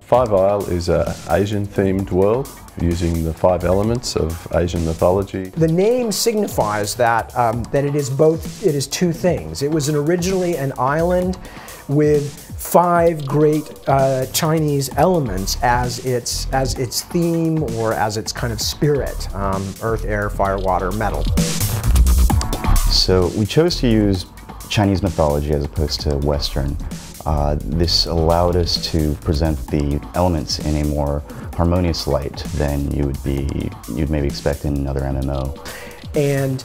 Five Isle is an Asian-themed world using the 5 elements of Asian mythology. The name signifies that that it is two things. It was originally an island with 5 great Chinese elements as its theme or as its kind of spirit: earth, air, fire, water, metal. So we chose to use Chinese mythology as opposed to Western. This allowed us to present the elements in a more harmonious light than you'd maybe expect in another MMO. And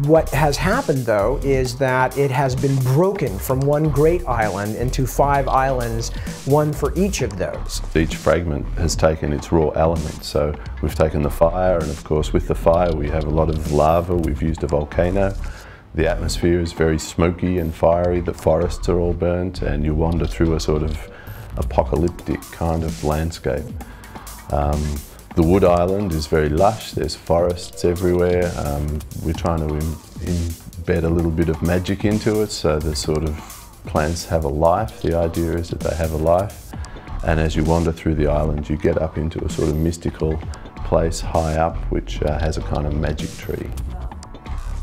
what has happened, though, is that it has been broken from one great island into 5 islands, one for each of those. Each fragment has taken its raw element. So we've taken the fire, and of course with the fire we have a lot of lava. We've used a volcano. The atmosphere is very smoky and fiery. The forests are all burnt, and you wander through a sort of apocalyptic kind of landscape. The wood island is very lush. There's forests everywhere. We're trying to embed a little bit of magic into it, so the sort of plants have a life. The idea is that they have a life, and as you wander through the island you get up into a sort of mystical place high up which has a kind of magic tree.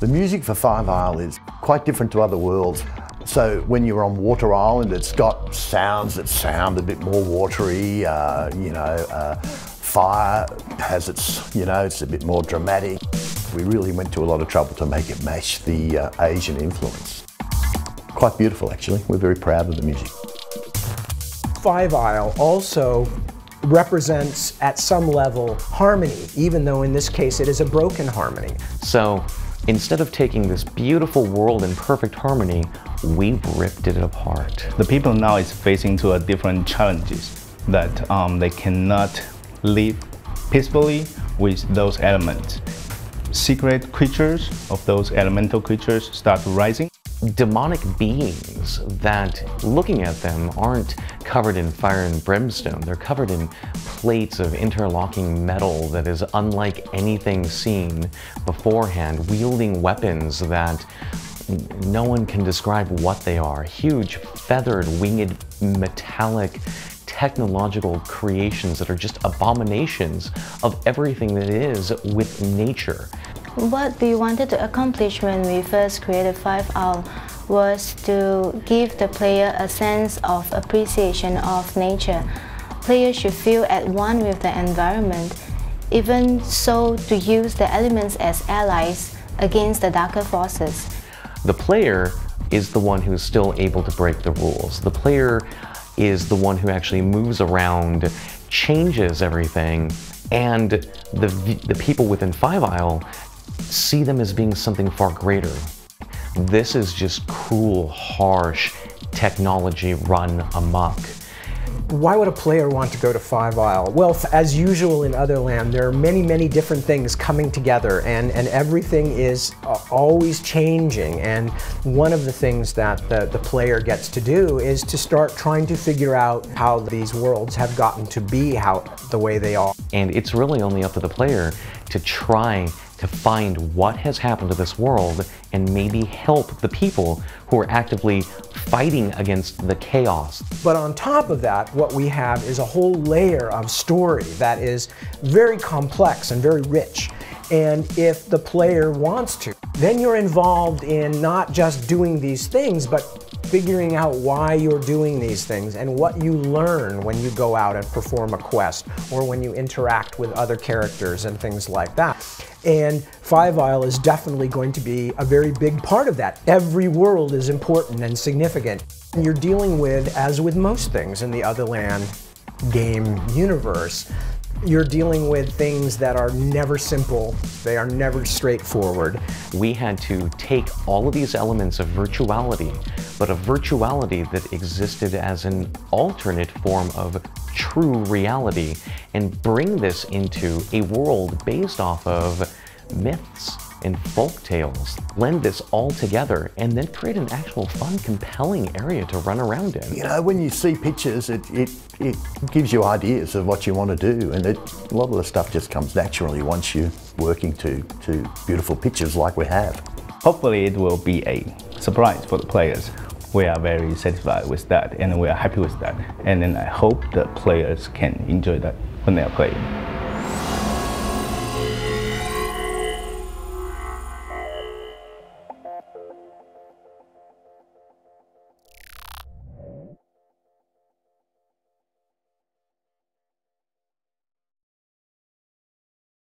The music for Five Isle is quite different to other worlds. So when you're on Water Island, it's got sounds that sound a bit more watery. Fire has its, it's a bit more dramatic. We really went to a lot of trouble to make it match the Asian influence. Quite beautiful, actually. We're very proud of the music. Five Isle also represents, at some level, harmony, even though in this case it is a broken harmony. So, instead of taking this beautiful world in perfect harmony, we've ripped it apart. The people now is facing to a different challenges that they cannot live peacefully with those elements. Secret creatures of those elemental creatures start rising. Demonic beings that, looking at them, aren't covered in fire and brimstone. They're covered in plates of interlocking metal that is unlike anything seen beforehand, wielding weapons that no one can describe what they are. Huge, feathered, winged, metallic, technological creations that are just abominations of everything that is with nature. What we wanted to accomplish when we first created Five Isle was to give the player a sense of appreciation of nature. Players should feel at one with the environment, even so to use the elements as allies against the darker forces. The player is the one who's still able to break the rules. The player is the one who actually moves around, changes everything, and the people within Five Isle see them as being something far greater. This is just cruel, harsh technology run amok. Why would a player want to go to Five Isle? Well, as usual in Otherland, there are many, many different things coming together, and everything is always changing. And one of the things that the player gets to do is to start trying to figure out how these worlds have gotten to be the way they are. And it's really only up to the player to try to find what has happened to this world and maybe help the people who are actively fighting against the chaos. But on top of that, what we have is a whole layer of story that is very complex and very rich. And if the player wants to, then you're involved in not just doing these things, but figuring out why you're doing these things and what you learn when you go out and perform a quest or when you interact with other characters and things like that. And Five Isle is definitely going to be a very big part of that. Every world is important and significant. And you're dealing with, as with most things in the Otherland game universe, you're dealing with things that are never simple, they are never straightforward. We had to take all of these elements of virtuality, but a virtuality that existed as an alternate form of true reality, and bring this into a world based off of myths and folk tales. Blend this all together and then create an actual fun, compelling area to run around in. When you see pictures, it gives you ideas of what you want to do, and a lot of the stuff just comes naturally once you're working to beautiful pictures like we have. Hopefully it will be a surprise for the players. we are very satisfied with that, and we are happy with that. And then I hope the players can enjoy that when they are playing.